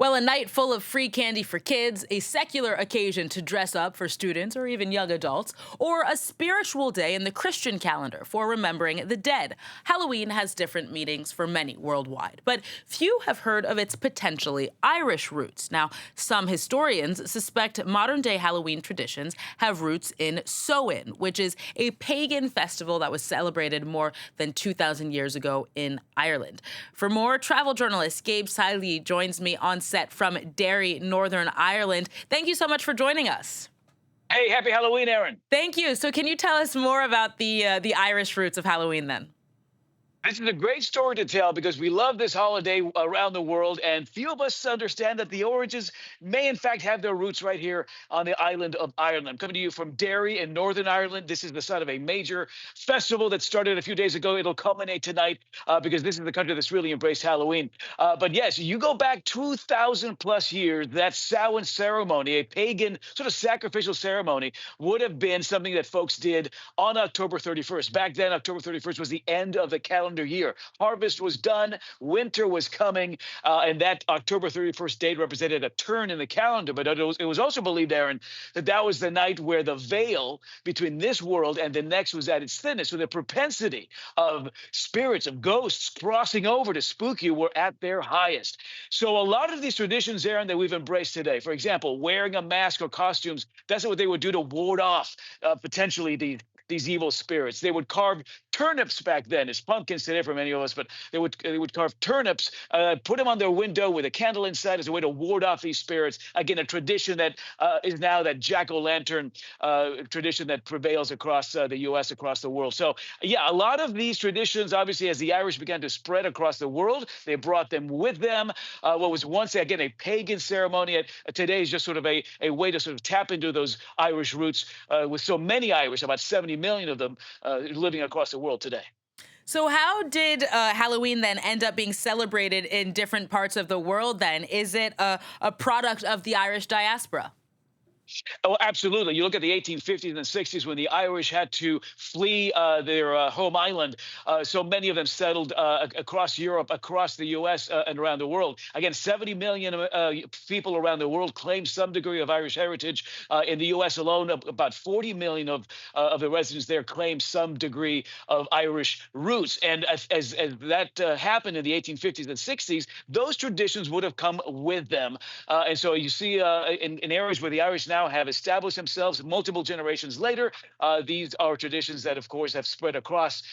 Well, a night full of free candy for kids, a secular occasion to dress up for students or even young adults, or a spiritual day in the Christian calendar for remembering the dead. Halloween has different meanings for many worldwide, but few have heard of its potentially Irish roots. Now, some historians suspect modern day Halloween traditions have roots in Samhain, which is a pagan festival that was celebrated more than 2,000 years ago in Ireland. For more, travel journalist Gabe Saglie joins me on set from Derry, Northern Ireland. Thank you so much for joining us. Hey, happy Halloween, Erin. Thank you. So can you tell us more about the Irish roots of Halloween then? This is a great story to tell because we love this holiday around the world, and few of us understand that the origins may, in fact, have their roots right here on the island of Ireland. I'm coming to you from Derry in Northern Ireland. This is the site of a major festival that started a few days ago. It'll culminate tonight because this is the country that's really embraced Halloween. But yes, you go back 2,000 plus years, that Samhain ceremony, a pagan sort of sacrificial ceremony, would have been something that folks did on October 31st. Back then, October 31st was the end of the calendar year. Harvest was done, winter was coming, and that October 31st date represented a turn in the calendar. But it was also believed, Aaron, that that was the night where the veil between this world and the next was at its thinnest. So the propensity of spirits, of ghosts crossing over to spook you were at their highest. So a lot of these traditions, Aaron, that we've embraced today, for example, wearing a mask or costumes, that's what they would do to ward off potentially these evil spirits. They would carve turnips back then. It's pumpkins today for many of us, but they would carve turnips, put them on their window with a candle inside as a way to ward off these spirits. Again, a tradition that is now that jack-o'-lantern tradition that prevails across the U.S., across the world. So, yeah, a lot of these traditions, obviously, as the Irish began to spread across the world, they brought them with them. What was once, again, a pagan ceremony today is just sort of a way to sort of tap into those Irish roots with so many Irish, about 70 million of them living across the world today. So how did Halloween then end up being celebrated in different parts of the world then? Is it a product of the Irish diaspora? Oh, absolutely. You look at the 1850s and 60s when the Irish had to flee their home island. So many of them settled across Europe, across the U.S., and around the world. Again, 70 million people around the world claim some degree of Irish heritage. In the U.S. alone, about 40 million of the residents there claim some degree of Irish roots. And as that happened in the 1850s and 60s, those traditions would have come with them. And so you see in areas where the Irish now have established themselves multiple generations later. These are traditions that, of course, have spread across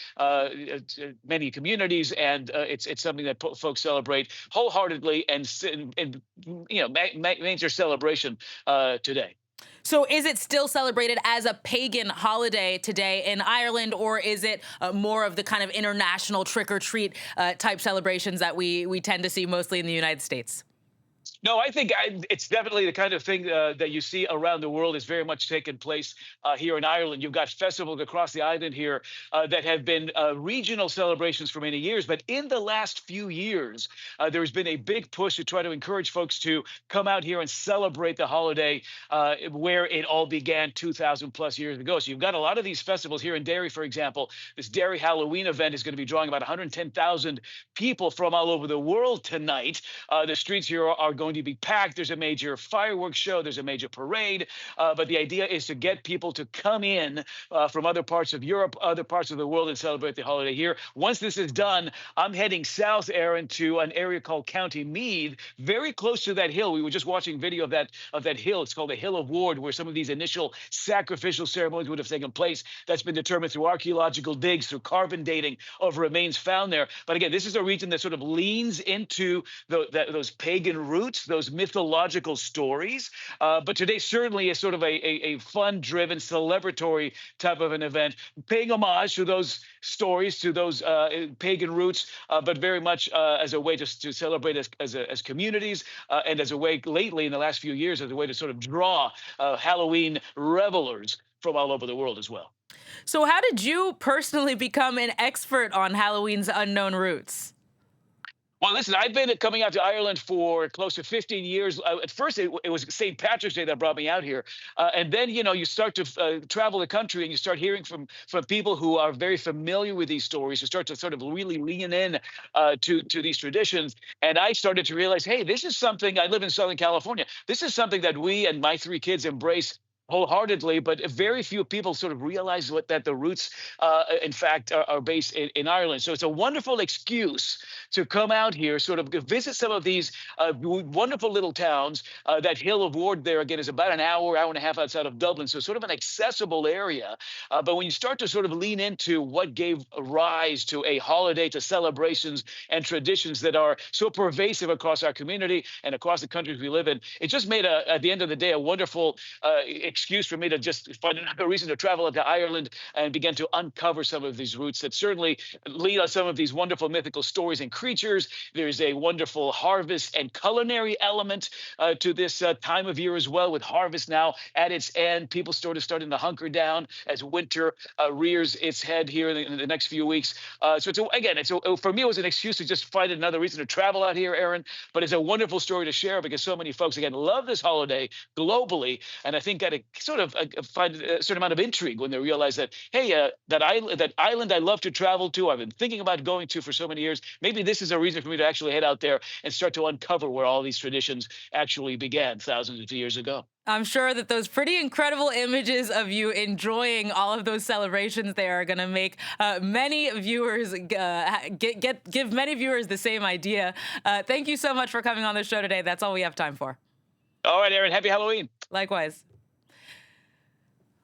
many communities, and it's something that folks celebrate wholeheartedly and major celebration today. So is it still celebrated as a pagan holiday today in Ireland, or is it more of the kind of international trick-or-treat type celebrations that we tend to see mostly in the United States? No, I think it's definitely the kind of thing that you see around the world is very much taking place here in Ireland. You've got festivals across the island here that have been regional celebrations for many years. But in the last few years, there's been a big push to try to encourage folks to come out here and celebrate the holiday where it all began 2,000 plus years ago. So you've got a lot of these festivals here in Derry, for example. This Derry Halloween event is going to be drawing about 110,000 people from all over the world tonight. The streets here are going to be packed. There's a major fireworks show. There's a major parade. But the idea is to get people to come in from other parts of Europe, other parts of the world, and celebrate the holiday here. Once this is done, I'm heading south, Aaron, to an area called County Meath, very close to that hill. We were just watching video of that hill. It's called the Hill of Ward, where some of these initial sacrificial ceremonies would have taken place. That's been determined through archaeological digs, through carbon dating of remains found there. But again, this is a region that sort of leans into those pagan roots, those mythological stories. But today certainly is sort of a fun-driven, celebratory type of an event, paying homage to those stories, to those pagan roots, but very much as a way to celebrate as communities, and as a way lately in the last few years, as a way to sort of draw Halloween revelers from all over the world as well. So how did you personally become an expert on Halloween's unknown roots? Well, listen, I've been coming out to Ireland for close to 15 years. At first, it was St. Patrick's Day that brought me out here, and then you start to travel the country, and you start hearing from people who are very familiar with these stories, who start to sort of really lean in to these traditions. And I started to realize, hey, this is something. I live in Southern California. This is something that we and my three kids embrace wholeheartedly, but very few people sort of realize that the roots, in fact, are based in Ireland. So it's a wonderful excuse to come out here, sort of visit some of these wonderful little towns. That Hill of Ward there, again, is about an hour and a half outside of Dublin. So sort of an accessible area. But when you start to sort of lean into what gave rise to a holiday, to celebrations and traditions that are so pervasive across our community and across the countries we live in, it just made, at the end of the day, a wonderful excuse for me to just find another reason to travel to Ireland and begin to uncover some of these roots that certainly lead on some of these wonderful mythical stories and creatures. There's a wonderful harvest and culinary element to this time of year as well, with harvest now at its end. People starting to hunker down as winter rears its head here in the next few weeks. For me, it was an excuse to just find another reason to travel out here, Erin. But it's a wonderful story to share because so many folks, again, love this holiday globally. And I think that it sort of find a certain amount of intrigue when they realize that, hey, that island I love to travel to, I've been thinking about going to for so many years. Maybe this is a reason for me to actually head out there and start to uncover where all these traditions actually began thousands of years ago. I'm sure that those pretty incredible images of you enjoying all of those celebrations there are going to make many viewers give many viewers the same idea. Thank you so much for coming on the show today. That's all we have time for. All right, Erin, happy Halloween. Likewise.